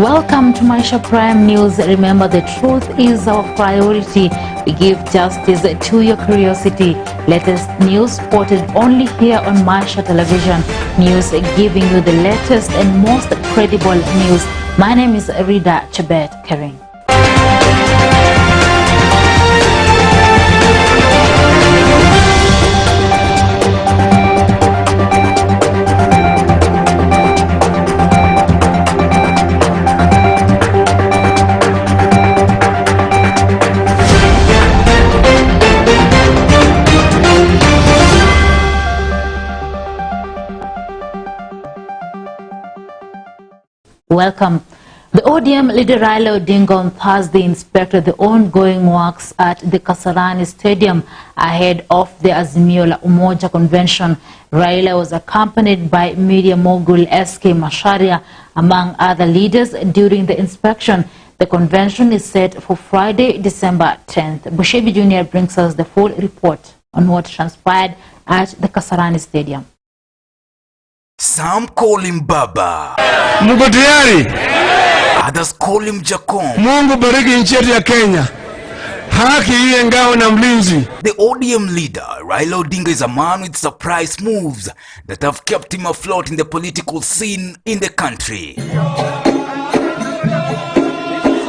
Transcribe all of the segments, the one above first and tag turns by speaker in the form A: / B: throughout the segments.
A: Welcome to Maisha Prime News. Remember, the truth is our priority. We give justice to your curiosity. Latest news spotted only here on Maisha Television News, giving you the latest and most credible news. My name is Rida Chebet Kering. Welcome. The ODM leader Raila Odinga on Thursday inspected the ongoing works at the Kasarani Stadium ahead of the Azimio la Umoja convention. Raila was accompanied by media mogul SK Macharia, among other leaders, during the inspection. The convention is set for Friday, December 10th. Bushebi Jr. brings us the full report on what transpired at the Kasarani Stadium.
B: Some call him Baba.
C: Mungu tayari.
B: Others call him Jacom.
C: Mungu bariki nchi yetu ya Kenya. Haki iwe ngao na mlinzi.
B: The ODM leader, Raila Odinga, is a man with surprise moves that have kept him afloat in the political scene in the country.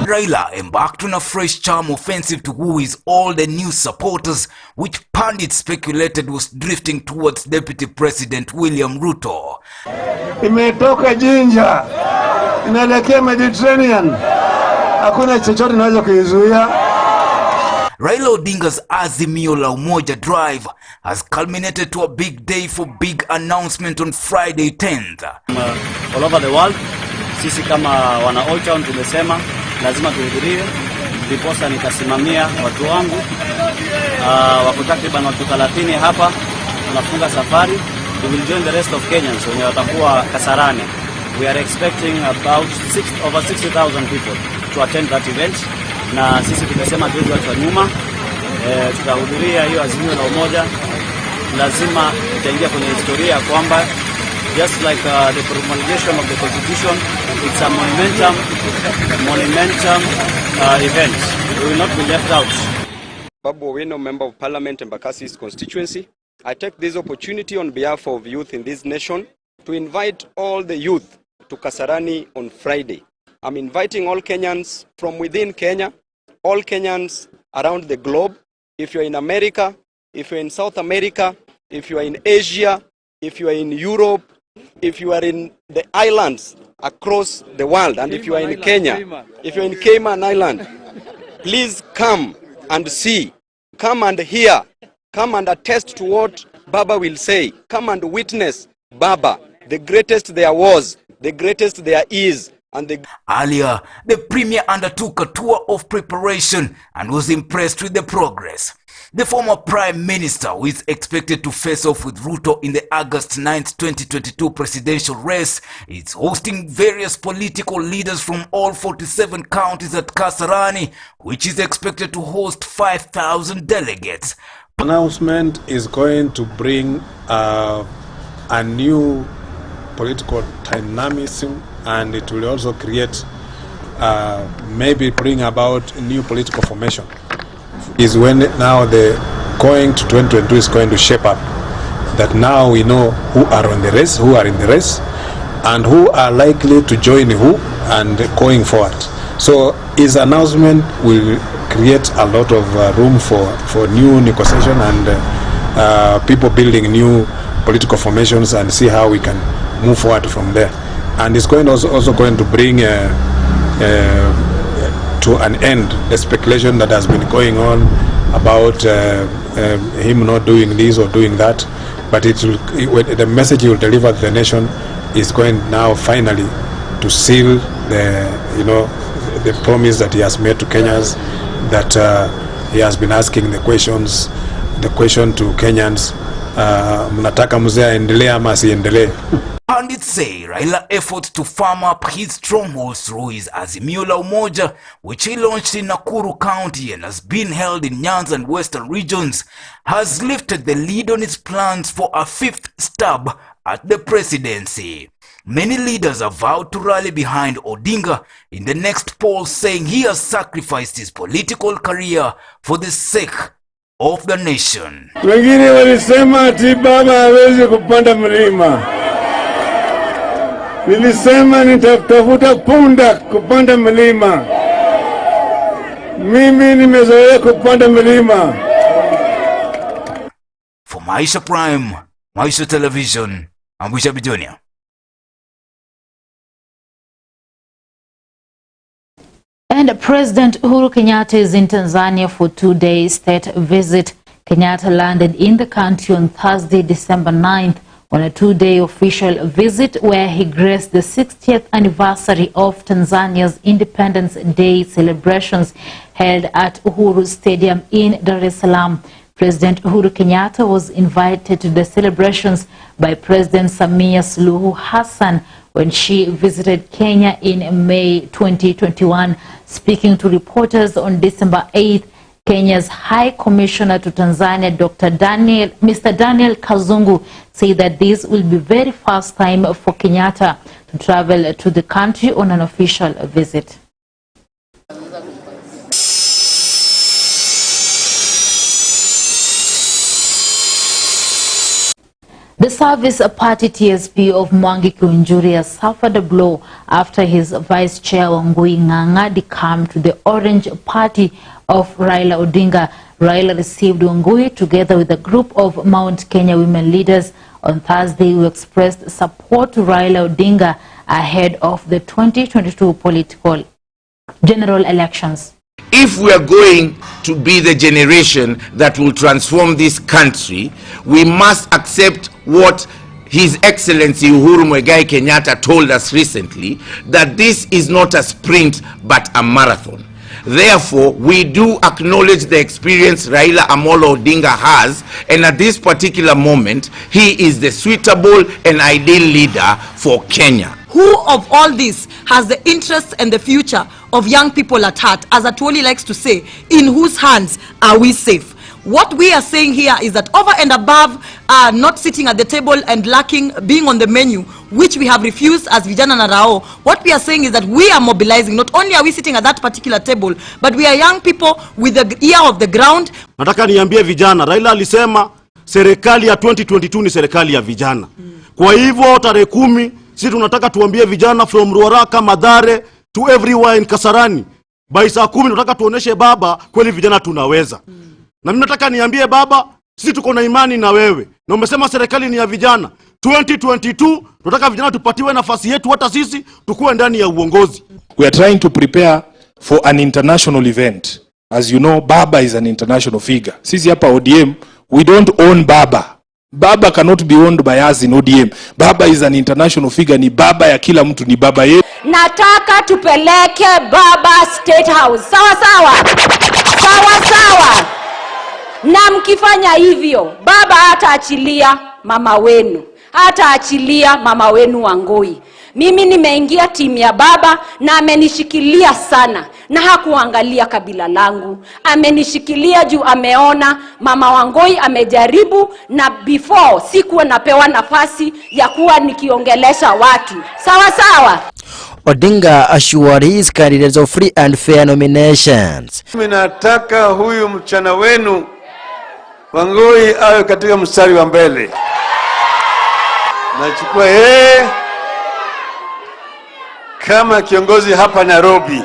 B: Raila embarked on a fresh charm offensive to woo his all the new supporters, which pundits speculated was drifting towards Deputy President William Ruto.
C: Imetoka Jinja, inaelekea Mediterranean. Hakuna chochote naweza kuizuia.
B: Raila Odinga's Azimio la Umoja drive has culminated to a big day for big announcement on Friday 10th.
D: All over the world, sisi kama wana Old Town tumesema lazima tuhudhurie, ndiposa nikasimamia watu wangu. Wako takriban watu 30 hapa, tunafunga safari. We will join the rest of Kenyans wenye watakuwa Kasarani. We are expecting about over 60,000 people to attend that event. Na sisi tumesema tuwezi watu wa nyuma, tutahudhuria hiyo Azimio la Umoja. Lazima tutaingia kwenye historia kwamba just like the promulgation of the Constitution, it's a monumentum event. We will not be left out.
E: Babu Owino, Member of Parliament in Bakasi's constituency. I take this opportunity on behalf of youth in this nation to invite all the youth to Kasarani on Friday. I'm inviting all Kenyans from within Kenya, all Kenyans around the globe. If you're in America, if you're in South America, if you are in Asia, if you are in Europe, if you are in the islands across the world, and if you are in Kenya, if you're in Cayman Island, please come and see, come and hear, come and attest to what Baba will say. Come and witness Baba, the greatest there was, the greatest there is.
B: Earlier, the Premier undertook a tour of preparation and was impressed with the progress. The former Prime Minister, who is expected to face off with Ruto in the August 9th, 2022 presidential race, is hosting various political leaders from all 47 counties at Kasarani, which is expected to host 5,000 delegates.
F: Announcement is going to bring a new political dynamism, and it will also create, maybe bring about new political formation. Is when now the going to 2022 is going to shape up, that now we know who are on the race, who are in the race, and who are likely to join who and going forward. So his announcement will create a lot of room for new negotiation and people building new political formations and see how we can move forward from there. And it's going also going to bring to an end the speculation that has been going on about him not doing this or doing that. But the message he will deliver to the nation is going now finally to seal the promise that he has made to Kenyans, that he has been asking the question to Kenyans, mnataka mzee aendelee ama asiendelee?
B: Pundits say Raila efforts to farm up his strongholds through his Azimio la Umoja, which he launched in Nakuru County and has been held in Nyanza and Western regions, has lifted the lead on his plans for a fifth stab at the presidency. Many leaders have vowed to rally behind Odinga in the next poll, saying he has sacrificed his political career for the sake of the nation.
C: Wengine walisema ati baba hawezi kupanda mlima. Nilisema nitatafuta punda kupanda mlima. Mimi nimezoea kupanda mlima.
B: For Maisha Prime, Maisha Television, I'm Bishop Junior.
A: And President Uhuru Kenyatta is in Tanzania for 2-day state visit. Kenyatta landed in the country on Thursday, December 9th, on a 2-day official visit where he graced the 60th anniversary of Tanzania's Independence Day celebrations held at Uhuru Stadium in Dar es Salaam. President Uhuru Kenyatta was invited to the celebrations by President Samia Suluhu Hassan when she visited Kenya in May 2021. Speaking to reporters on December 8th, Kenya's High Commissioner to Tanzania, Mr. Daniel Kazungu, said that this will be the very first time for Kenyatta to travel to the country on an official visit. The Service Party TSP of Mwangi Kiunjuri suffered a blow after his Vice Chair Wangui Ng'ang'a decamped to the Orange Party of Raila Odinga. Raila received Wangui together with a group of Mount Kenya women leaders on Thursday who expressed support to Raila Odinga ahead of the 2022 political general elections.
G: If we are going to be the generation that will transform this country, we must accept what His Excellency Uhuru Muigai Kenyatta told us recently, that this is not a sprint but a marathon. Therefore, we do acknowledge the experience Raila Amolo Odinga has, and at this particular moment, he is the suitable and ideal leader for Kenya.
H: Who of all this has the interests and the future of young people at heart, as Atwoli likes to say, in whose hands are we safe? What we are saying here is that over and above not sitting at the table and lacking being on the menu, which we have refused as Vijana na Rao, what we are saying is that we are mobilizing. Not only are we sitting at that particular table, but we are young people with the ear of the ground.
I: Nataka niambie vijana, Raila alisema serikali ya 2022 ni serikali ya vijana. Kwa hivyo tarehe 10 sisi tunataka tuambie vijana from Ruaraka, Mathare to everywhere in Kasarani, by saa 10 tunataka tuoneshe baba kweli vijana tunaweza. Na mimi nataka niambie baba, sisi tuko na imani na wewe. Na umesema serikali ni ya vijana. 2022 tunataka vijana tupatiwe nafasi yetu, hata sisi tukue ndani ya uongozi.
J: We are trying to prepare for an international event. As you know, Baba is an international figure. Sisi hapa ODM, we don't own Baba. Baba cannot be owned by us in ODM. Baba is an international figure. Ni baba ya kila mtu, ni baba yetu.
K: Nataka tupeleke Baba State House. Sawa sawa. Sawa sawa. Na mkifanya hivyo, baba hataachilia mama wenu. Hataachilia mama wenu Wangui. Mimi nimeingia timu ya baba na amenishikilia sana. Na hakuangalia kabila langu. Amenishikilia juu ameona mama Wangui amejaribu, na before sikuwa napewa nafasi ya kuwa nikiongelesha watu. Sawa sawa.
L: Odinga assured his candidates of free and fair nominations.
C: Mimi nataka huyu mchana wenu Wangui awe katika mstari wa mbele. Nachukua kama kiongozi hapa Nairobi.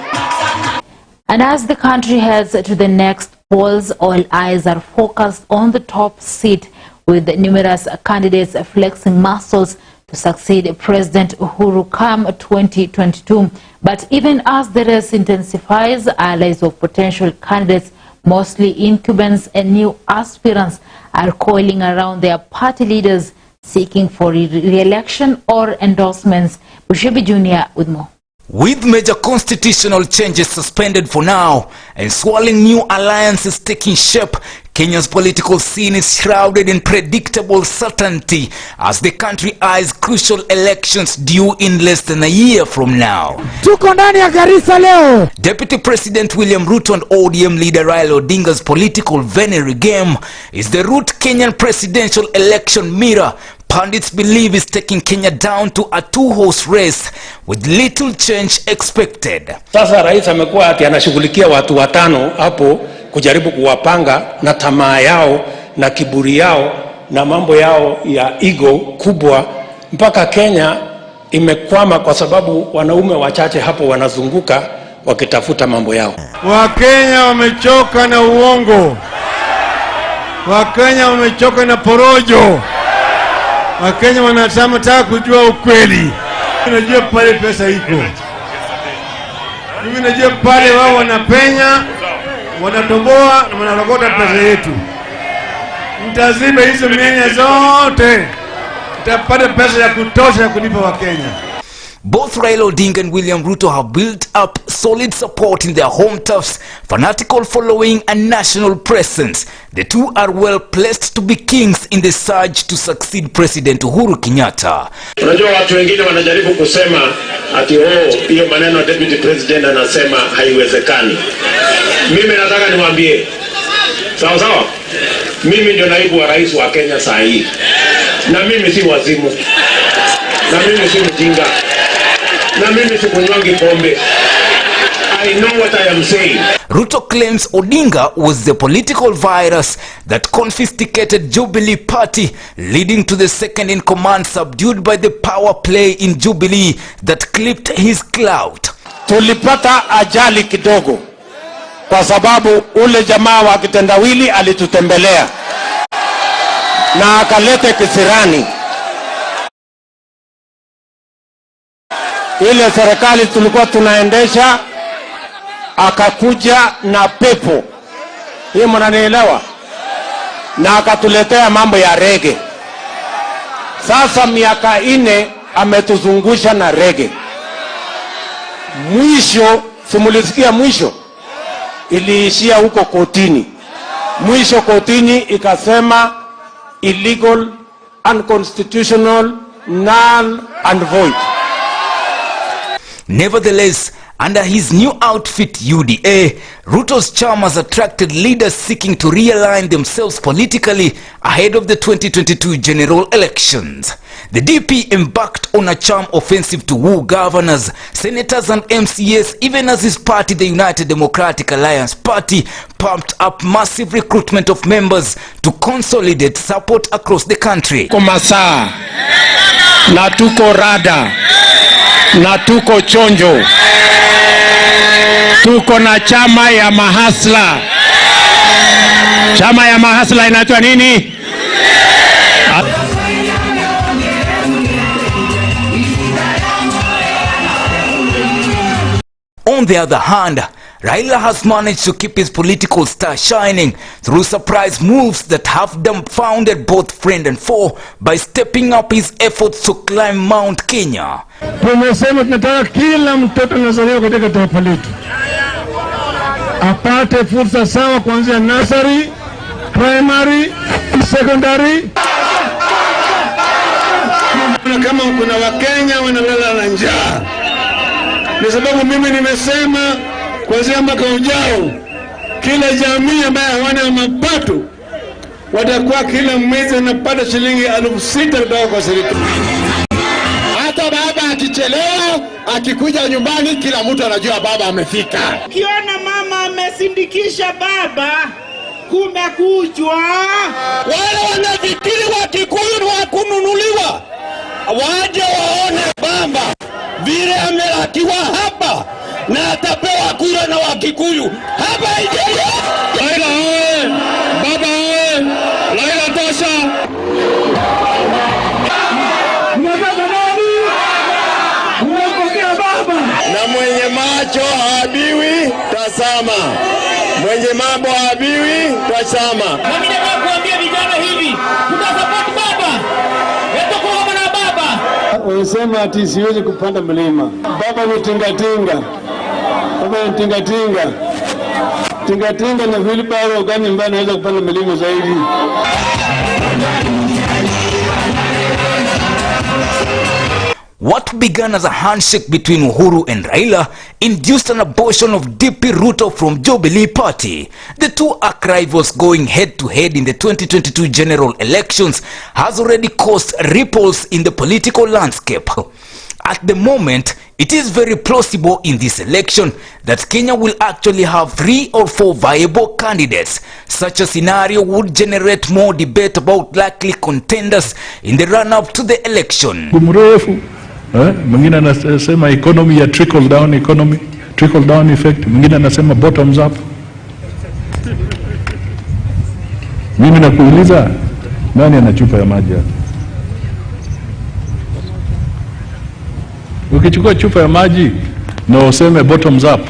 A: And as the country heads to the next polls, all eyes are focused on the top seat, with numerous candidates flexing muscles to succeed President Uhuru come 2022. But even as the race intensifies, allies of potential candidates, mostly incumbents and new aspirants, are coiling around their party leaders seeking for re-election or endorsements. Bushebi Junior with more.
B: With major constitutional changes suspended for now and swirling new alliances taking shape, Kenya's political scene is shrouded in predictable certainty as the country eyes crucial elections due in less than a year from now.
M: Tuko ndani ya Garissa leo.
B: Deputy President William Ruto and ODM leader Raila Odinga's political venere game is the root Kenyan presidential election mirror, pundits believe is taking Kenya down to a two-horse race with little change expected.
N: Sasa rais amekuwa ati anashughulikia watu watano hapo kujaribu kuwapanga na tamaa yao na kiburi yao na mambo yao ya ego kubwa, mpaka Kenya imekwama kwa sababu wanaume wachache hapo wanazunguka wakitafuta mambo yao.
C: Wakenya wamechoka na uongo. Wakenya wamechoka na porojo. Wakenya wanataka kujua ukweli. Unajua pale pesa iko. Mimi najua pale wao wanapenya, wanatoboa na wanarogota pesa yetu. Mtazibe hizo mianya zote. Mtapata pesa ya kutosha kulipa Wakenya.
B: Both Raila Odinga and William Ruto have built up solid support in their home turfs, fanatical following and national presence. The two are well placed to be kings in the surge to succeed President Uhuru Kenyatta.
N: Unajua watu wengine wanajaribu kusema ati hiyo maneno deputy president anasema haiwezekani. Mimi nataka niwaambie, sawa sawa, mimi ndio naibu wa rais wa Kenya saa hii. Na mimi si wazimu. Na mimi si mjinga. Na mimi si kunywangi pombe. I know what I am saying.
B: Ruto claims Odinga was the political virus that confiscated Jubilee Party, leading to the second in command subdued by the power play in Jubilee that clipped his clout.
N: Tulipata ajali kidogo kwa sababu ule jamaa wa kitendawili alitutembelea na akalete kisirani. Ile serikali tulikuwa tunaendesha akakuja na pepo. Hii mnanielewa? Na akatuletea mambo ya rege. Sasa miaka 4 ametuzungusha na rege. Mwisho, simulisikia mwisho, iliishia huko kotini. Mwisho kotini ikasema illegal, unconstitutional, null and void.
B: Nevertheless, under his new outfit UDA, Ruto's charm has attracted leaders seeking to realign themselves politically ahead of the 2022 general elections. The DP embarked on a charm offensive to woo governors, senators and MCAs, even as his party, the United Democratic Alliance Party, pumped up massive recruitment of members to consolidate support across the country.
N: Komasa, na tuko rada, na tuko chonjo. Tuko na chama ya mahasla. Chama ya mahasla inaitwa nini?
B: On the other hand, Raila has managed to keep his political star shining through surprise moves that have dumbfounded both friend and foe by stepping up his efforts to climb Mount Kenya.
C: Tumesema tunataka kila mtoto anazaliwa katika taifa letu apate fursa sawa kuanzia nursery, primary, secondary. Kama kuna Wakenya wanalala na njaa, kwa sababu mimi nimesema kuanzia mwaka ujao kila jamii ambayo hawana mapato watakuwa kila mwezi wanapata shilingi 6,000 kutoka kwa serikali.
O: Hata baba akichelewa akikuja nyumbani kila mtu anajua baba amefika.
P: Ukiona mama amesindikisha baba kumekujwa.
O: Wale wanafikiri Wakikuyu ni wa kununuliwa, waje waone Bamba vile amelakiwa hapa na atapewa kura na Wakikuyu hapa Ijeje.
P: Raila oye! Baba oye! Raila tosha!
O: Na mwenye macho haabiwi tazama, mwenye mambo haabiwi tazama.
P: Na mimi nataka kuambia vijana hivi, tutasupport baba. Wetu kwa na baba.
C: Unasema ati siwezi kupanda mlima. Baba ni tingatinga. Baba ni tingatinga. Tingatinga na wheelbarrow gani mbaya naweza kupanda mlima zaidi?
B: What began as a handshake between Uhuru and Raila induced an abortion of DP Ruto from Jubilee Party. The two arch rivals going head-to-head in the 2022 general elections has already caused ripples in the political landscape. At the moment, it is very plausible in this election that Kenya will actually have 3 or 4 viable candidates. Such a scenario would generate more debate about likely contenders in the run-up to the election.
J: Mwingine anasema economy ya trickle down economy, trickle down effect. Mwingine anasema bottoms up. Mimi nakuuliza, nani ana chupa ya maji hapa? Ukichukua chupa ya maji na useme bottoms up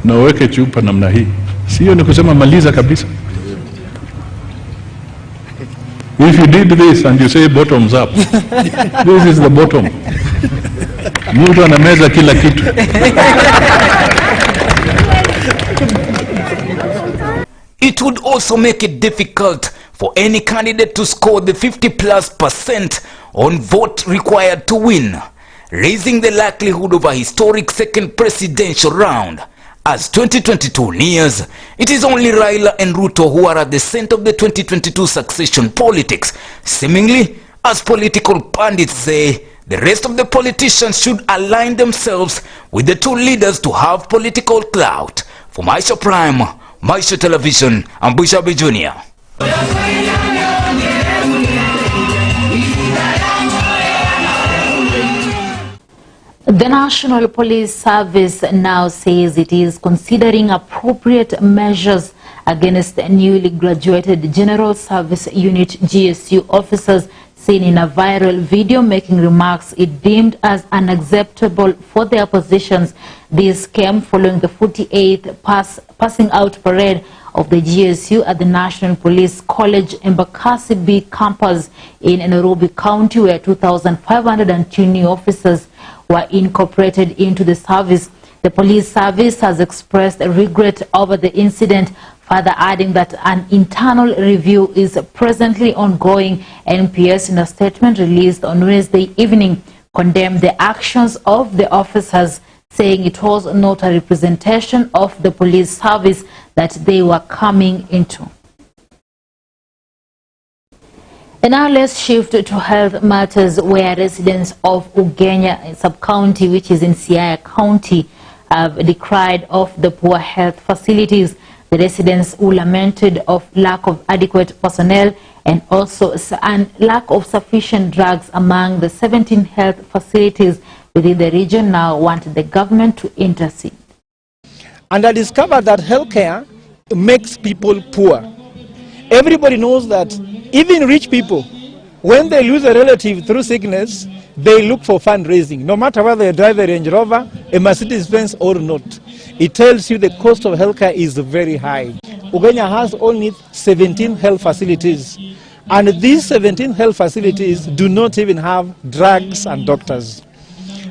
J: na uweke chupa namna hii, sio ni kusema maliza kabisa? If you did this and you say bottoms up, this is the bottom. Mtu anameza kila kitu.
B: It would also make it difficult for any candidate to score the 50+% on vote required to win, raising the likelihood of a historic second presidential round. As 2022 nears, it is only Raila and Ruto who are at the center of the 2022 succession politics. Seemingly, as political pundits say, the rest of the politicians should align themselves with the two leaders to have political clout. For Maisha Prime, Maisha Television, I'm Bushabe Jr.
A: The National Police Service now says it is considering appropriate measures against newly graduated General Service Unit GSU officers seen in a viral video making remarks it deemed as unacceptable for their positions. This came following the 48th passing out parade of the GSU at the National Police College Embakasi B campus in Nairobi County, where 2,502 new officers were incorporated into the service. The police service has expressed regret over the incident, further adding that an internal review is presently ongoing. NPS, in a statement released on Wednesday evening, condemned the actions of the officers, saying it was not a representation of the police service that they were coming into. And now let's shift to health matters, where residents of Ugenya sub-county, which is in Siaya County, have decried of the poor health facilities. The residents who lamented of lack of adequate personnel and also lack of sufficient drugs among the 17 health facilities within the region now want the government to intercede.
Q: And I discovered that healthcare makes people poor. Everybody knows that even rich people, when they lose a relative through sickness, they look for fundraising, no matter whether they drive a Range Rover, a Mercedes-Benz or not. It tells you the cost of healthcare is very high. Ugenya has only 17 health facilities, and these 17 health facilities do not even have drugs and doctors.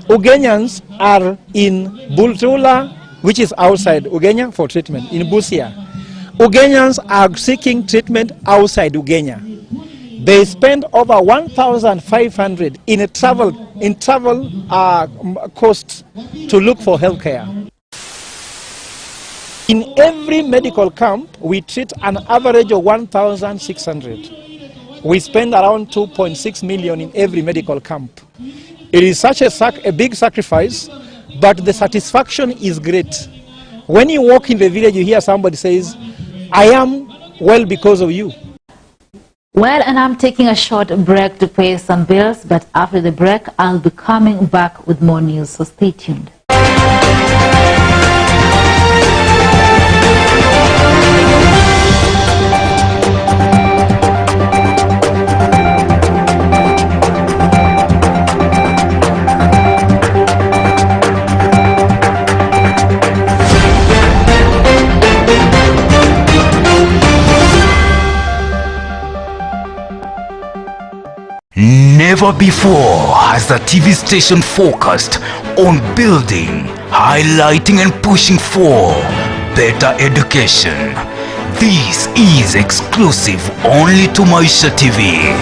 Q: Ugenyans are in Bultula, which is outside Ugenya, for treatment, in Busia. Ugenyans are seeking treatment outside Ugenya. They spend over 1,500 in travel costs to look for healthcare. In every medical camp, we treat an average of 1,600. We spend around 2.6 million in every medical camp. It is such a big sacrifice, but the satisfaction is great. When you walk in the village, you hear somebody says, I am well because of you.
A: Well, and I'm taking a short break to pay some bills, but after the break, I'll be coming back with more news, so stay tuned.
B: Never before has the TV station focused on building, highlighting and pushing for better education. This is exclusive only to Maisha TV.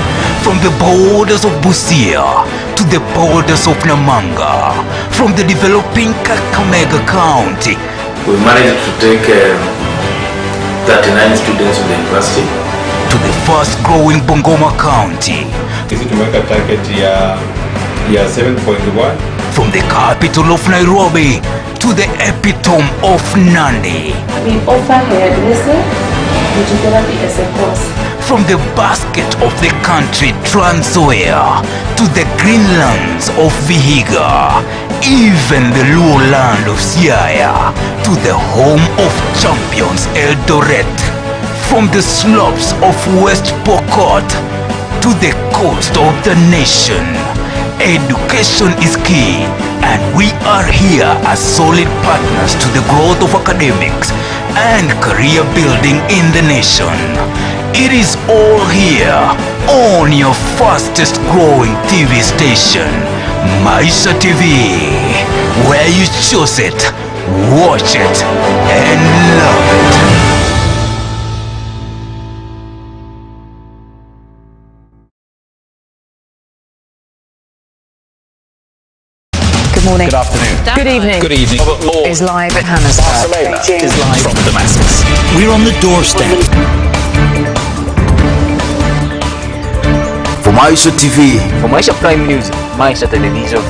B: From the borders of Busia to to the borders of Namanga, from the developing Kakamega County.
R: We managed to take 39 students to the university.
B: To the fast-growing Bungoma County.
S: Sisi tumeweka target ya 7.1.
B: From the capital of Nairobi to the epitome of Nandi.
T: We offer hairdressing, beauty therapy as a course.
B: From the basket of the country Trans Nzoia to the greenlands of Vihiga, even the Luo land of Siaya to the home of champions Eldoret. From the slopes of West Pokot to the coast of the nation, education is key, and we are here as solid partners to the growth of academics and career building in the nation. It is all here on your fastest growing TV station, Maisha TV, where you choose it, watch it, and love it.
U: Good morning.
V: Good afternoon.
U: Good evening.
V: Good evening. Robert Moore
U: is live at Hannesburg.
V: Barcelona is live from Damascus. We're on the doorstep.
B: For Maisha TV.
W: For Maisha Prime News, Maisha Television.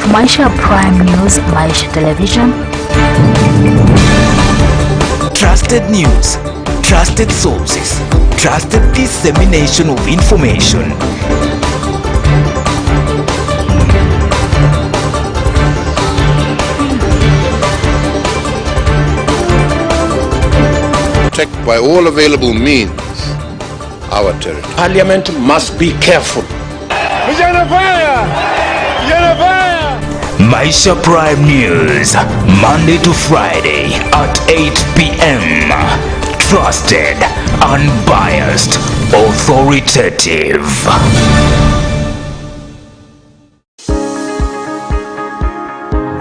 A: For Maisha Prime News, Maisha Television.
B: Trusted news, trusted sources, trusted dissemination of information.
X: Protect by all available means our territory.
V: Parliament must be careful.
B: Maisha Prime News, Monday to Friday at 8 p.m. Trusted, unbiased, authoritative.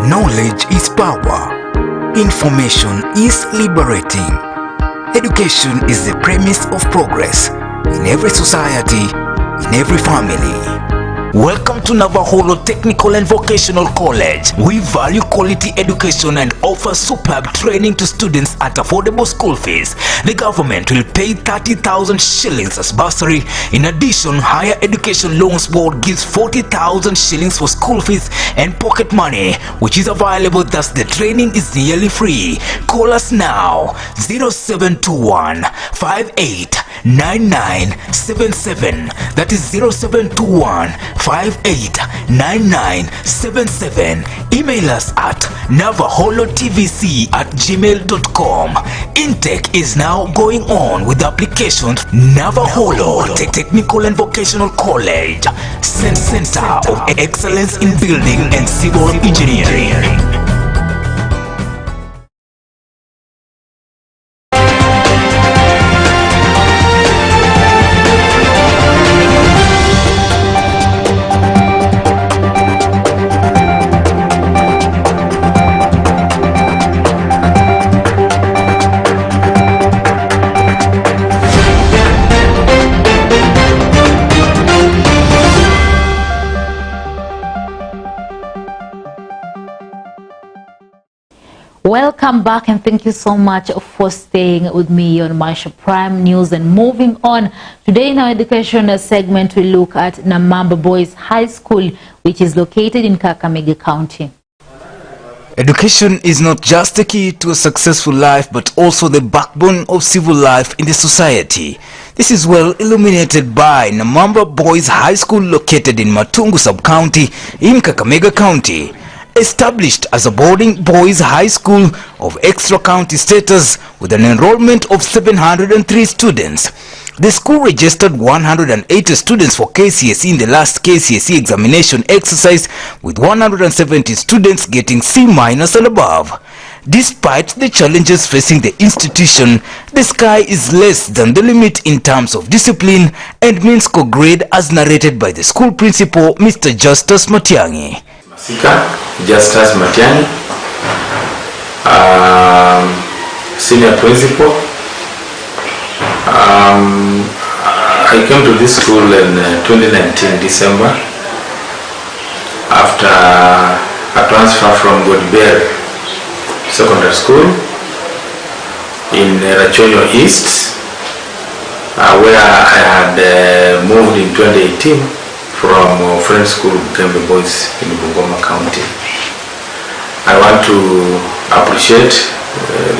B: Knowledge is power. Information is liberating. Education is the premise of progress in every society, in every family. Welcome to Navaholo Technical and Vocational College. We value quality education and offer superb training to students at affordable school fees. The government will pay 30,000 shillings as bursary. In addition, Higher Education Loans Board gives 40,000 shillings for school fees and pocket money, which is available, thus the training is nearly free. Call us now, 0721 589977. That is 0721 589977. Email us at navaholotvc@gmail.com. Intake is now going on with applications. Navaholo Technical and Vocational College, Center of Excellence in Building and Civil Engineering.
A: Welcome back, and thank you so much for staying with me on Maisha Prime News. And moving on, today in our education segment, we look at Namamba Boys High School, which is located in Kakamega County.
B: Education is not just the key to a successful life, but also the backbone of civil life in the society. This is well illuminated by Namamba Boys High School, located in Matungu Sub-County in Kakamega County. Established as a boarding boys high school of extra county status with an enrollment of 703 students. The school registered 180 students for KCSE in the last KCSE examination exercise, with 170 students getting C- and above. Despite the challenges facing the institution, the sky is less than the limit in terms of discipline and means co-grade, as narrated by the school principal, Mr. Justus Matiangi.
R: Justus Matiangi, senior principal. I came to this school in 2019 December, after a transfer from GOTV Secondary School in Rachonyo East, where I had moved in 2018 from French School Bungoma Boys in Bungoma County. I want to appreciate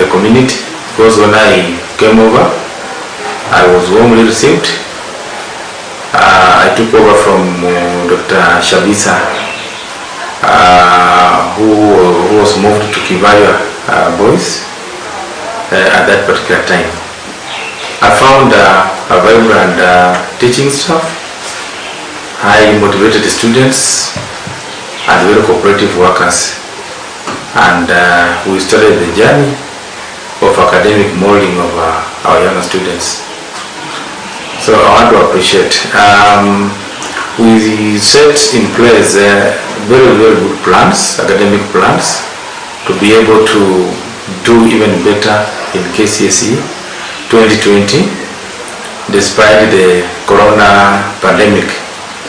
R: the community because when I came over, I was warmly received. I took over from Dr. Shabisa, who was moved to Kivaya Boys at that particular time. I found a vibrant teaching staff, highly motivated students, and very cooperative workers. And we started the journey of academic molding of our young students. So I want to appreciate. We set in place very good plans, academic plans, to be able to do even better in KCSE 2020, despite the corona pandemic.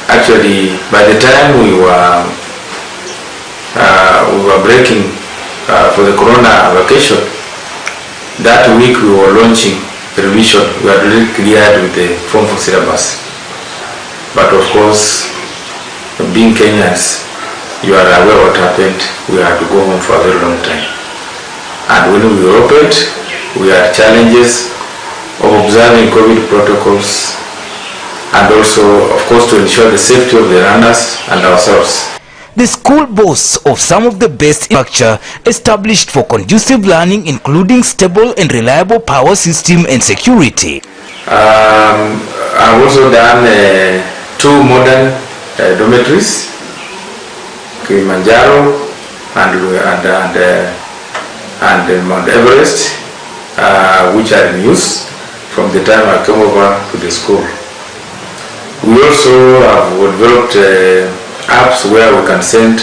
R: Actually, by the time we were breaking for the corona vacation, that week we were launching revision. We had already cleared with the Form 4 syllabus. But of course, being Kenyans, you are aware what happened. We had to go home for a very long time. And when we opened, we had challenges of observing COVID protocols and also, of course, to ensure the safety of the runners and ourselves.
B: The school boasts of some of the best infrastructure established for conducive learning, including stable and reliable power system and security.
R: I've also done 2 modern dormitories, Kilimanjaro and Mount Everest, which are in use from the time I came over to the school. We also have developed apps where we can send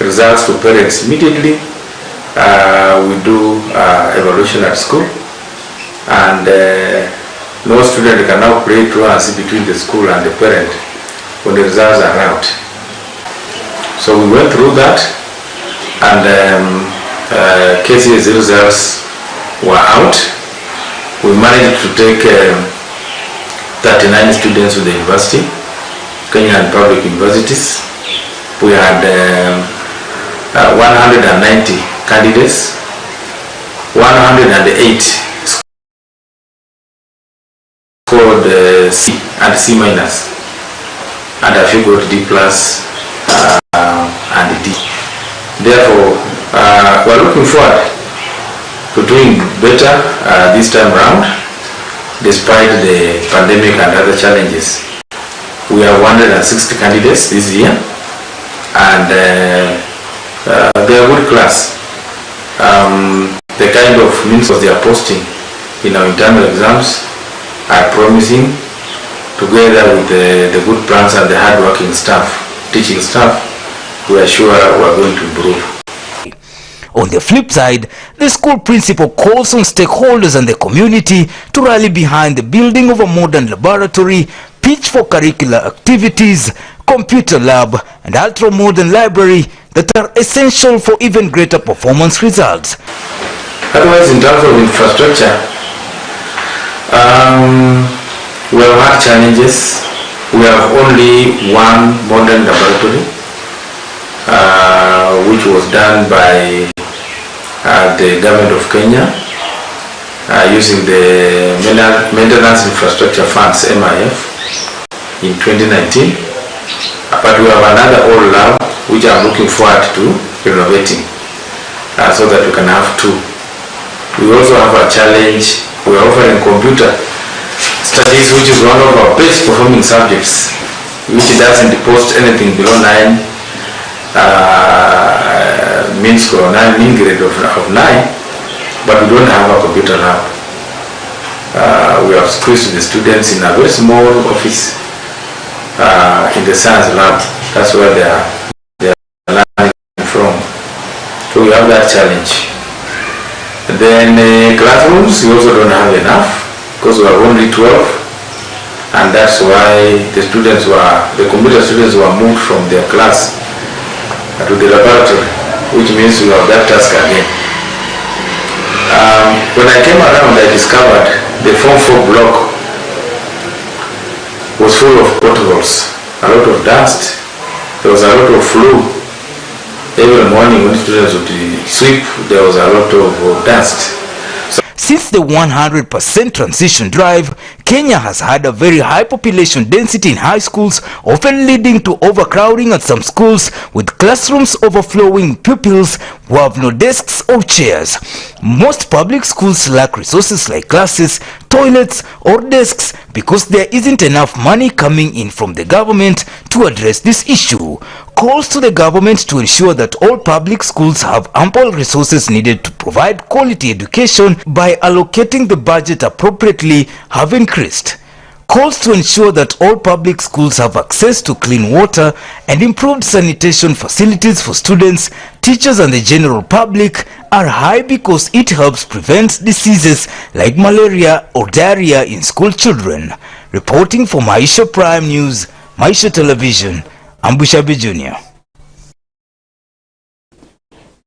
R: results to parents immediately. We do evaluation at school, and no student can now play truancy between the school and the parent when the results are out. So we went through that, and KCSE results were out. We managed to take 39 students to the university, Kenyan public universities. We had 190 candidates, 108 scored C and C minus, and a few got D plus and D. Therefore, we're looking forward to doing better this time around, despite the pandemic and other challenges. We have 160 candidates this year, and they are good class. The kind of means of their posting in our internal exams are promising, together with the good plans and the hard-working staff, teaching staff. We are sure we are going to improve.
B: On the flip side, the school principal calls on stakeholders and the community to rally behind the building of a modern laboratory, pitch for curricular activities, computer lab, and ultra-modern library that are essential for even greater performance results.
R: Otherwise, in terms of infrastructure, we have had challenges. We have only one modern laboratory, which was done by the government of Kenya using the Maintenance Infrastructure Funds, MIF, in 2019. But we have another old lab which I'm looking forward to renovating so that we can have 2. We also have a challenge. We are offering computer studies, which is one of our best performing subjects, which doesn't post anything below 9 mean score, 9 mean grade of 9, but we don't have a computer lab. We have squeezed the students in a very small office in the science lab. That's where they are learning from. So we have that challenge. Then classrooms, we also don't have enough because we have only 12, and that's why the computer students were moved from their class to the laboratory, which means we have that task again. When I came around, I discovered the Form 4 block was full of potholes, a lot of dust. There was a lot of flu. Every morning when students would sweep, there was a lot of dust.
B: Since the 100% transition drive, Kenya has had a very high population density in high schools, often leading to overcrowding at some schools, with classrooms overflowing pupils who have no desks or chairs. Most public schools lack resources like classes, toilets or desks because there isn't enough money coming in from the government to address this issue. Calls to the government to ensure that all public schools have ample resources needed to provide quality education by allocating the budget appropriately have increased. Calls to ensure that all public schools have access to clean water and improved sanitation facilities for students, teachers and the general public are high because it helps prevent diseases like malaria or diarrhea in school children. Reporting for Maisha Prime News, Maisha Television, Ambushabi Jr.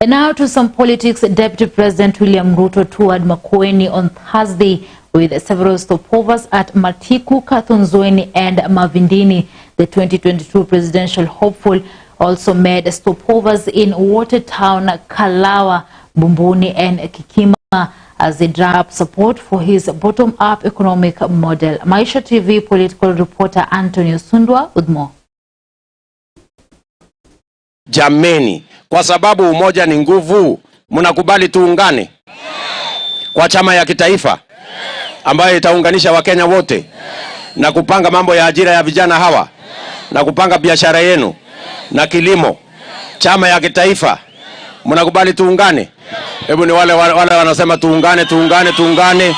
A: And now to some politics. Deputy President William Ruto toured Makueni on Thursday with several stopovers at Matiku, Kathunzweni and Mavindini. The 2022 presidential hopeful also made stopovers in Watertown, Kalawa, Bumbuni and Kikima as they drum up support for his bottom-up economic model. Maisha TV political reporter Antonio Sundwa with more.
O: Jameni, kwa sababu umoja ni nguvu, mnakubali tuungane kwa chama ya kitaifa ambayo itaunganisha Wakenya wote na kupanga mambo ya ajira ya vijana hawa na kupanga biashara yenu na kilimo. Chama ya kitaifa, mnakubali tuungane? Hebu ni wale wanasema tuungane.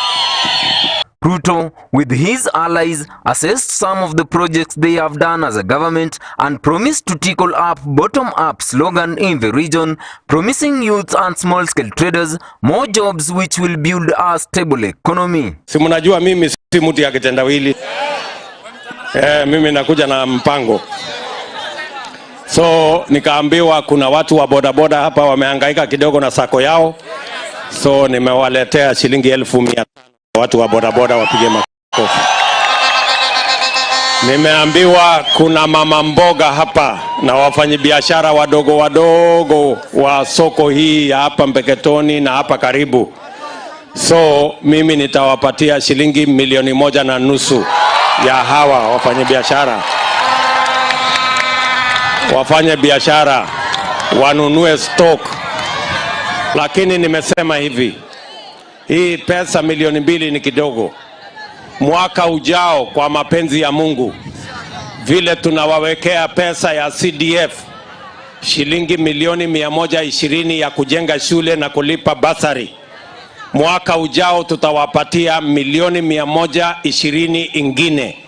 B: Ruto, with his allies, assessed some of the projects they have done as a government and promised to tickle up bottom-up slogan in the region, promising youth and small-scale traders more jobs which will build a stable economy.
O: Si mnajua mimi si mtu ya kitendawili. Mimi nakuja na mpango. So nikaambiwa kuna watu wa bodaboda hapa wamehangaika kidogo na sako yao. So nimewaletea shilingi 1,100 watu wa bodaboda wapige makofi. Nimeambiwa kuna mama mboga hapa na wafanyabiashara wadogo wa soko hii ya hapa Mpeketoni na hapa karibu. So mimi nitawapatia shilingi 1.5 ya hawa wafanyabiashara wanunue stock. Lakini nimesema hivi, hii pesa 2 ni kidogo. Mwaka ujao kwa mapenzi ya Mungu, vile tunawawekea pesa ya CDF shilingi 120 ya kujenga shule na kulipa basari, mwaka ujao tutawapatia 120 ingine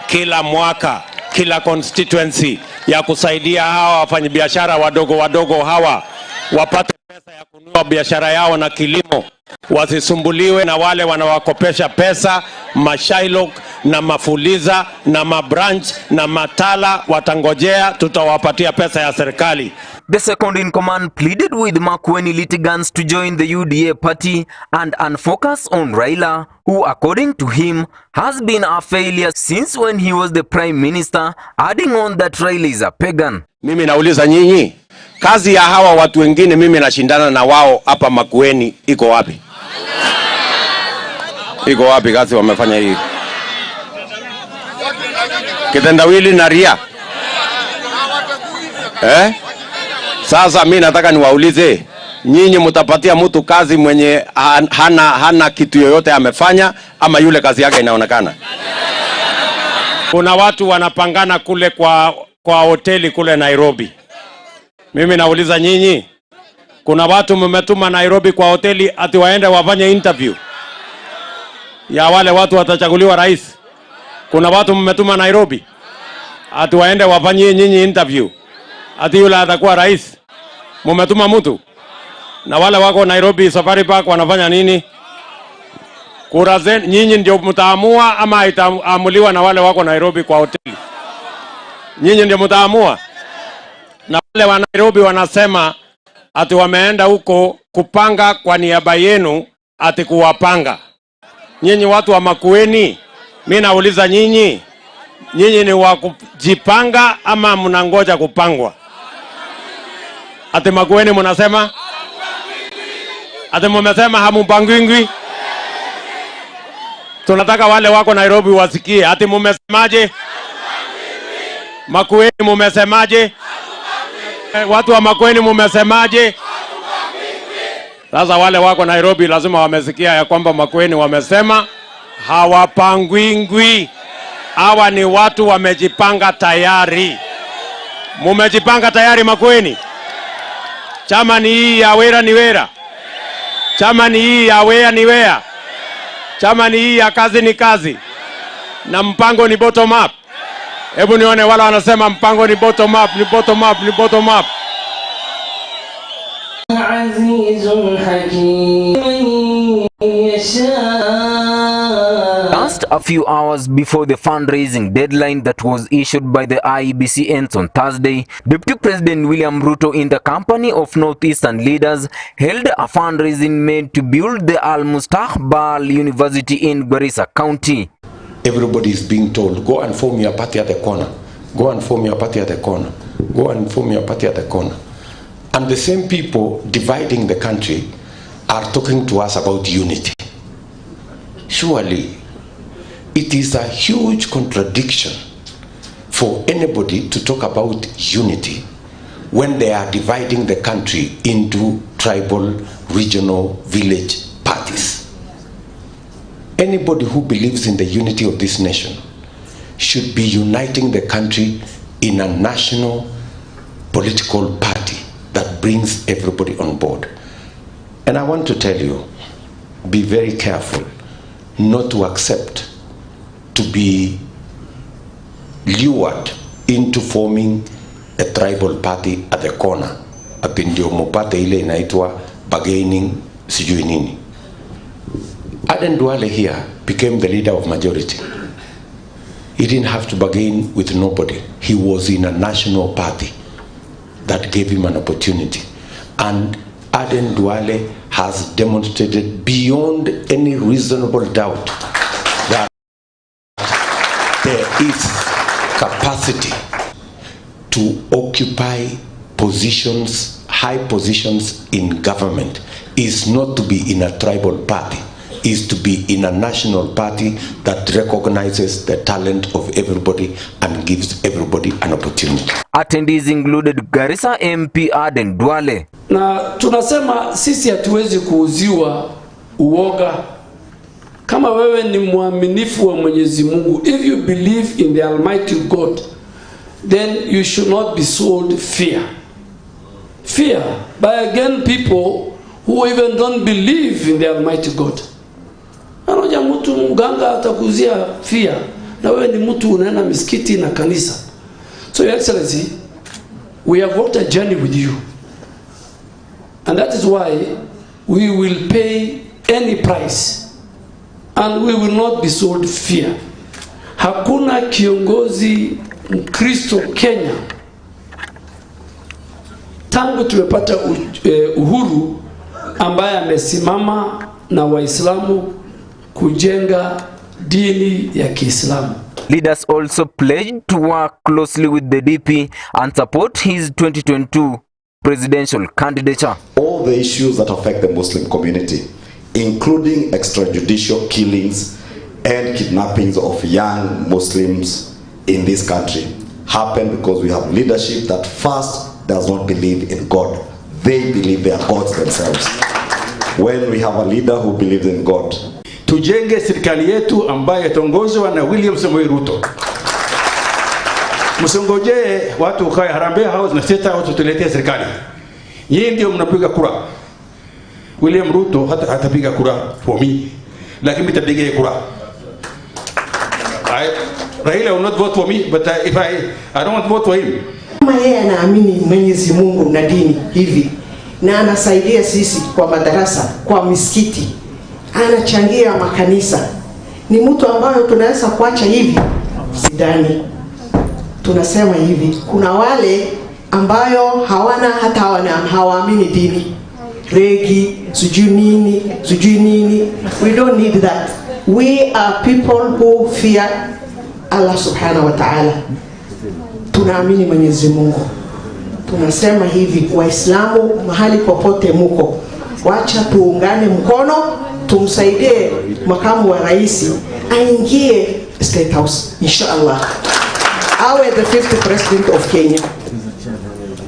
O: kila mwaka, kila constituency, ya kusaidia hawa wafanyabiashara wadogo hawa wapate pesa ya kununua biashara yao na kilimo, wasisumbuliwe na wale wanawakopesha pesa, mashailok na mafuliza na mabranch na matala. Watangojea, tutawapatia pesa ya serikali.
B: The second in command pleaded with Makueni litigants to join the UDA party and unfocus on Raila, who according to him has been a failure since when he was the prime minister, adding on that Raila is a pagan.
O: Mimi nauliza nyinyi, kazi ya hawa watu wengine mimi nashindana na wao hapa Makueni iko wapi? Iko wapi kazi wamefanya hii? Kitendawili na ria. Sasa mimi nataka niwaulize, nyinyi mtapatia mtu kazi mwenye hana kitu yoyote amefanya, ama yule kazi yake inaonekana? Kuna watu wanapangana kule kwa hoteli kule Nairobi. Mimi nauliza nyinyi, kuna watu mmetuma Nairobi kwa hoteli ati waende wafanye interview ya wale watu watachaguliwa rais? Kuna watu mmetuma Nairobi ati waende wafanye nyinyi interview ati yule atakuwa rais? Mmetuma mtu? Na wale wako Nairobi Safari Park wanafanya nini? Kura zenu nyinyi ndio mtaamua ama itaamuliwa na wale wako Nairobi kwa hoteli? Nyinyi ndio mtaamua. na wale wa Nairobi wanasema ati wameenda huko kupanga kwa niaba yenu, ati kuwapanga. Nyinyi watu wa Makueni, mimi nauliza nyinyi ni wa kujipanga ama mnangoja kupangwa? Ati Makueni mnasema? Ati mmesema hampangwingwi? Tunataka wale wako Nairobi wasikie. Ati mmesemaje? Makueni mmesemaje? Watu wa Makueni mmesemaje? Sasa wale wako Nairobi lazima wamesikia ya kwamba Makueni wamesema hawapangwingwi. Hawa ni watu wamejipanga tayari. Mumejipanga tayari Makueni? Chama ni hii ya Wera ni Wera. Chama ni hii ya Wea ni Wea. Chama ni hii ya kazi ni kazi. Na mpango ni bottom up. Hebu nione wala wanasema mpango ni bottom up, ni bottom up, ni bottom up.
W: Just a few hours before the fundraising deadline that was issued by the IEBC ends on Thursday, Deputy President William Ruto, in the company of Northeastern leaders, held a fundraising made to build the Al-Mustaqbal University in Garissa County.
D: Everybody is being told, go and form your party at the corner. Go and form your party at the corner. Go and form your party at the corner. And the same people dividing the country are talking to us about unity. Surely, it is a huge contradiction for anybody to talk about unity when they are dividing the country into tribal, regional, village parties. Anybody who believes in the unity of this nation should be uniting the country in a national political party that brings everybody on board. And I want to tell you, be very careful not to accept to be lured into forming a tribal party at the corner. Ati ndio mupate ile inaitwa bargaining sijui nini. Aden Duale here became the leader of majority. He didn't have to bargain with nobody. He was in a national party that gave him an opportunity. And Aden Duale has demonstrated beyond any reasonable doubt that there is capacity to occupy positions, high positions in government. Is not to be in a tribal party, is to be in a national party that recognizes the talent of everybody and gives everybody an opportunity.
W: Attendees included Garissa MP Aden Duale.
E: Na tunasema sisi hatuwezi kuuziwa uoga. Kama wewe ni mwaminifu wa Mwenyezi Mungu, if you believe in the Almighty God, then you should not be sold fear. Fear by again people who even don't believe in the Almighty God. Anaja mtu mganga atakuzia fear, na wewe ni mtu unaenda misikiti na kanisa. So Your Excellency, we have walked a journey with you. And that is why we will pay any price. And we will not be sold fear. Hakuna kiongozi Mkristo Kenya tangu tumepata uhuru ambaye amesimama na Waislamu kujenga dini ya Kiislamu.
W: Leaders also pledged to work closely with the DP and support his 2022 presidential candidature.
F: All the issues that affect the Muslim community, including extrajudicial killings and kidnappings of young Muslims in this country, happen because we have leadership that first does not believe in God. They believe they are gods themselves. When we have a leader who believes in God,
G: tujenge serikali yetu ambayo tongozwa na William Samoei Ruto. Msongoje watu kwa Harambee House na State House tuletea serikali. Yeye ndio mnapiga kura. William Ruto hatapiga kura for me, lakini mtapiga kura. Raila will not vote for me, but if I don't want to vote for him.
Y: Kama yeye anaamini Mwenyezi Mungu na dini hivi, na anasaidia sisi kwa madarasa, kwa misikiti, anachangia makanisa, ni mtu ambaye tunaweza kuacha hivi? Sidani. Tunasema hivi, kuna wale ambayo hawaamini dini, regi, sijui nini. We don't need that. We are people who fear Allah subhanahu wa ta'ala. Tunaamini Mwenyezi Mungu. Tunasema hivi, Waislamu mahali popote muko, wacha tuungane mkono, tumsaidie makamu wa rais aingie State House inshallah, awe the 5th president of Kenya.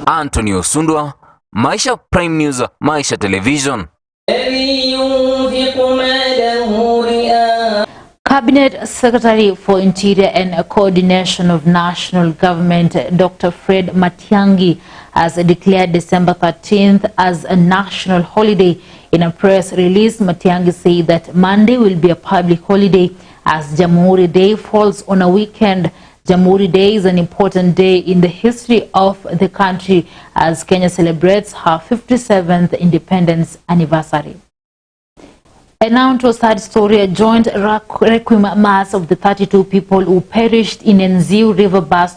W: Antonio Sundwa, Maisha Prime News, Maisha Television.
A: Cabinet Secretary for Interior and Coordination of National Government, Dr. Fred Matiang'i, has declared December 13th as a national holiday. In a press release, Matiang'i said that Monday will be a public holiday as Jamhuri Day falls on a weekend. Jamhuri Day is an important day in the history of the country as Kenya celebrates her 57th independence anniversary. And now to a sad story. A joint requiem mass of the 32 people who perished in Nziu River bus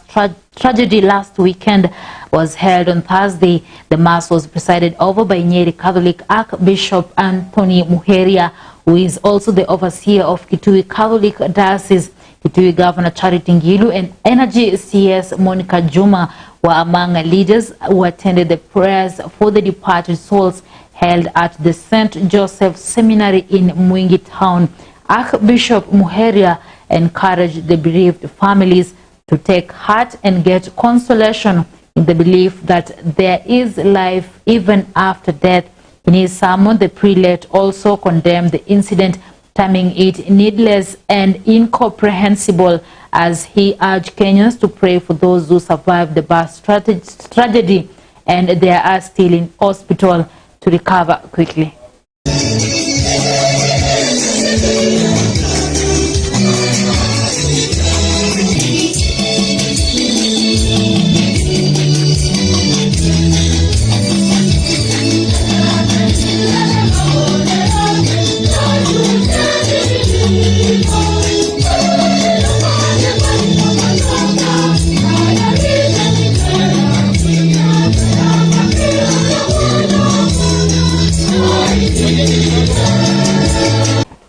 A: tragedy last weekend was held on Thursday. The mass was presided over by Nyeri Catholic Archbishop Anthony Muheria, who is also the overseer of Kitui Catholic Diocese. Kitui Governor Charity Ngilu and Energy CS Monica Juma were among leaders who attended the prayers for the departed souls held at the St. Joseph Seminary in Mwingi Town. Archbishop Muheria encouraged the bereaved families to take heart and get consolation in the belief that there is life even after death. In his sermon, the prelate also condemned the incident, terming it needless and incomprehensible, as he urged Kenyans to pray for those who survived the bus tragedy and they are still in hospital to recover quickly.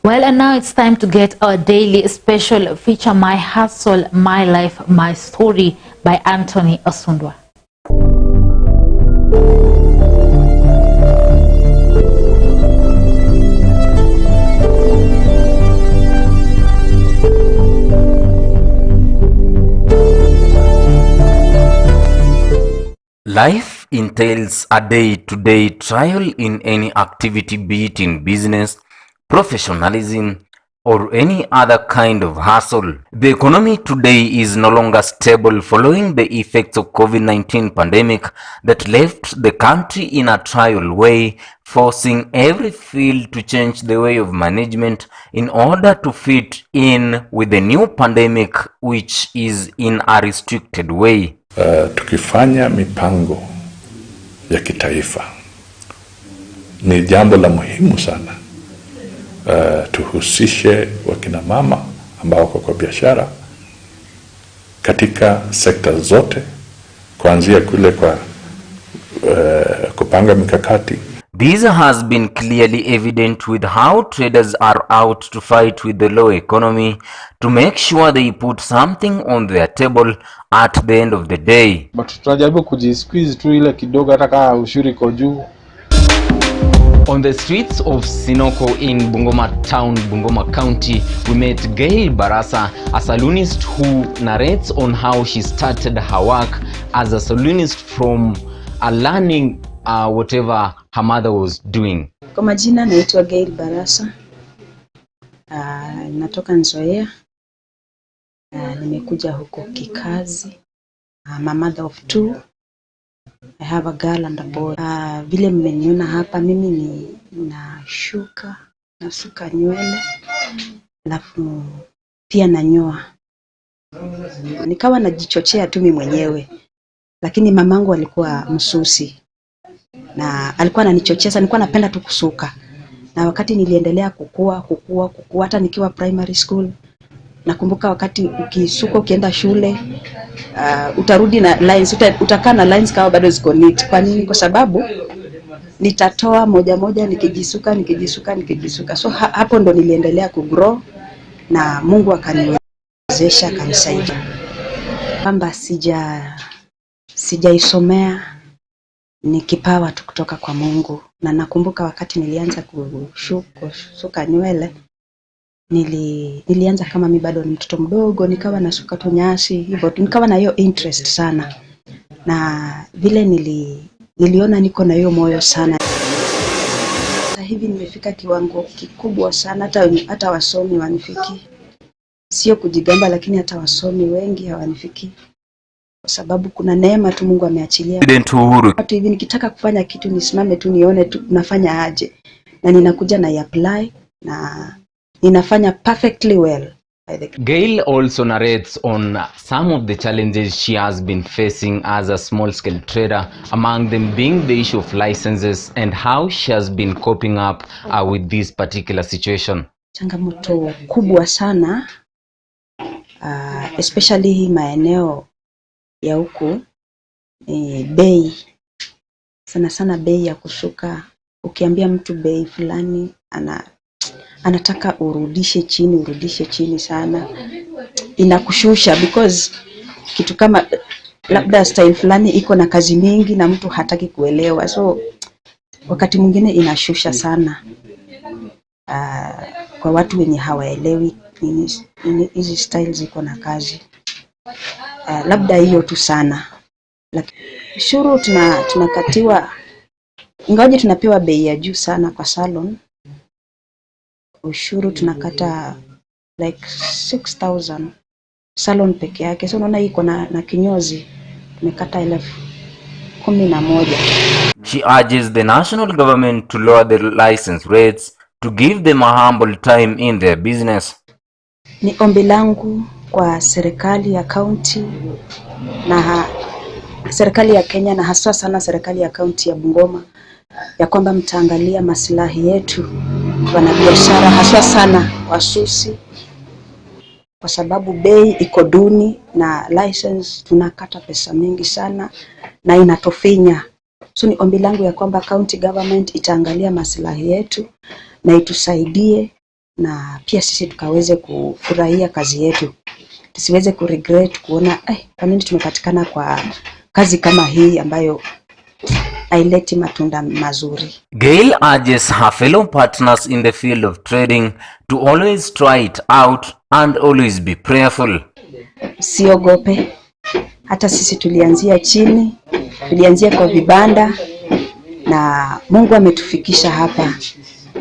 A: Well, and now it's time to get our daily special feature, My Hustle, My Life, My Story by Anthony Osundwa.
W: Life entails a day-to-day trial in any activity, be it in business, professionalism, or any other kind of hustle. The economy today is no longer stable following the effects of COVID-19 pandemic that left the country in a trial way, forcing every field to change the way of management in order to fit in with the new pandemic, which is in a restricted way.
H: Tukifanya mipango ya kitaifa ni jambo la muhimu sana. Tuhusishe wakina mama ambao wako kwa biashara katika sekta zote, kuanzia kule kwa kupanga mikakati.
W: This has been clearly evident with how traders are out to fight with the low economy to make sure they put something on their table at the end of the day.
I: But tunajaribu kujisqueeze tu ile kidogo hata kama ushuru iko juu.
W: On the streets of Sinoko in Bungoma town, Bungoma County, we met Gail Barasa, a saloonist who narrates on how she started her work as a saloonist from learning whatever her mother was doing.
K: Kwa majina naitwa Gail Barasa. Natoka Nzoia. Nimekuja huko kikazi. I'm a mother of 2. I have a girl and a boy. Vile mmeniona hapa, mimi ni nasuka nywele, alafu pia nanyoa. Nikawa najichochea tu mimi mwenyewe, lakini mamangu alikuwa msusi na alikuwa ananichocheza. Nilikuwa napenda tu kusuka, na wakati niliendelea kukua hata nikiwa primary school. Nakumbuka wakati ukisuka ukienda shule, utarudi na lines, utakaa na lines kama bado ziko neat. Kwa nini? Kwa sababu nitatoa moja moja nikijisuka. So hapo ndo niliendelea kugrow na Mungu akaniwezesha, akanisaidia. Kwamba sijaisomea, ni kipawa tu kutoka kwa Mungu. Na nakumbuka wakati nilianza kusuka nywele, nilianza kama mimi bado ni mtoto mdogo, nikawa nasuka tu nyasi hivyo, nikawa na hiyo interest sana. Na vile niliona niko na hiyo moyo sana. Sasa hivi nimefika kiwango kikubwa sana, hata wasomi wanifiki. Sio kujigamba, lakini hata wasomi wengi hawanifiki. Kwa sababu kuna neema tu Mungu ameachilia. Watu hivi nikitaka kufanya kitu nisimame tu nione tu nafanya aje. Na ninakuja na apply na ninafanya perfectly well.
W: Gail also narrates on some of the challenges she has been facing as a small-scale trader, among them being the issue of licenses and how she has been coping up with this particular situation.
K: Changamoto kubwa sana, especially hii maeneo ya huku, bei. Sana bei ya kusuka. Ukiambia mtu bei fulani, anataka urudishe chini sana. Inakushusha because kitu kama labda style fulani iko na kazi mingi na mtu hataki kuelewa. So wakati mwingine inashusha sana kwa watu wenye hawaelewi hizi styles ziko na kazi. Labda hiyo tu sana. Ushuru tunakatiwa, ingawaje tunapewa bei ya juu sana kwa salon. Ushuru tunakata like 6,000 salon peke yake. So unaona iko na kinyozi tumekata 11,000.
W: She urges the national government to lower the license rates to give them a humble time in their business.
K: Ni ombi langu kwa serikali ya county na serikali ya Kenya, na hasa sana serikali ya county ya Bungoma, ya kwamba mtaangalia maslahi yetu wanabiashara, hasa sana wasusi, kwa sababu bei iko duni na license tunakata pesa mingi sana na inatofinya. So ni ombi langu ya kwamba county government itaangalia maslahi yetu na itusaidie, na pia sisi tukaweze kufurahia kazi yetu. Tusiweze kuregret kuona kwa nini tumepatikana kwa kazi kama hii ambayo haileti matunda mazuri.
W: Gail urges her fellow partners in the field of trading to always try it out and always be prayerful.
K: Siogope. Hata sisi tulianzia chini, tulianzia kwa vibanda na Mungu ametufikisha hapa.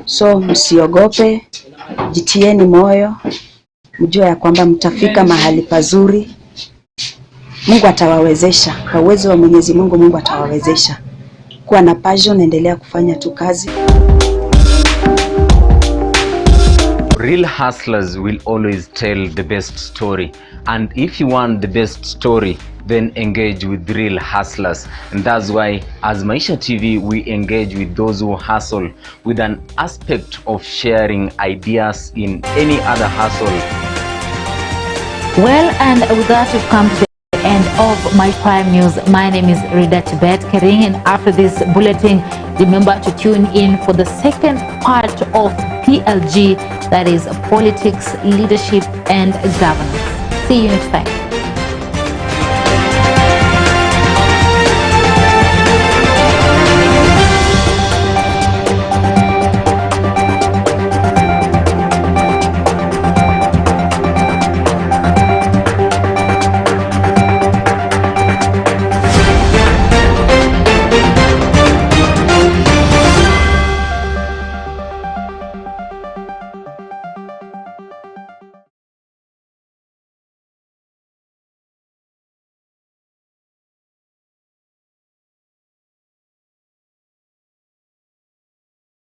K: So msiogope, jitieni moyo, mjue ya kwamba mtafika mahali pazuri. Mungu atawawezesha. Kwa uwezo wa Mwenyezi Mungu, Mungu atawawezesha. Kuwa na passion, endelea kufanya tu kazi.
W: Real hustlers will always tell the best story, and if you want the best story, then engage with real hustlers. And that's why as Maisha TV we engage with those who hustle, with an aspect of sharing ideas in any other hustle.
A: Well, and with that we've come to the end of my Prime News. My name is Rida Tibet Kering, and after this bulletin, remember to tune in for the second part of PLG, that is politics, leadership and governance. See you next time.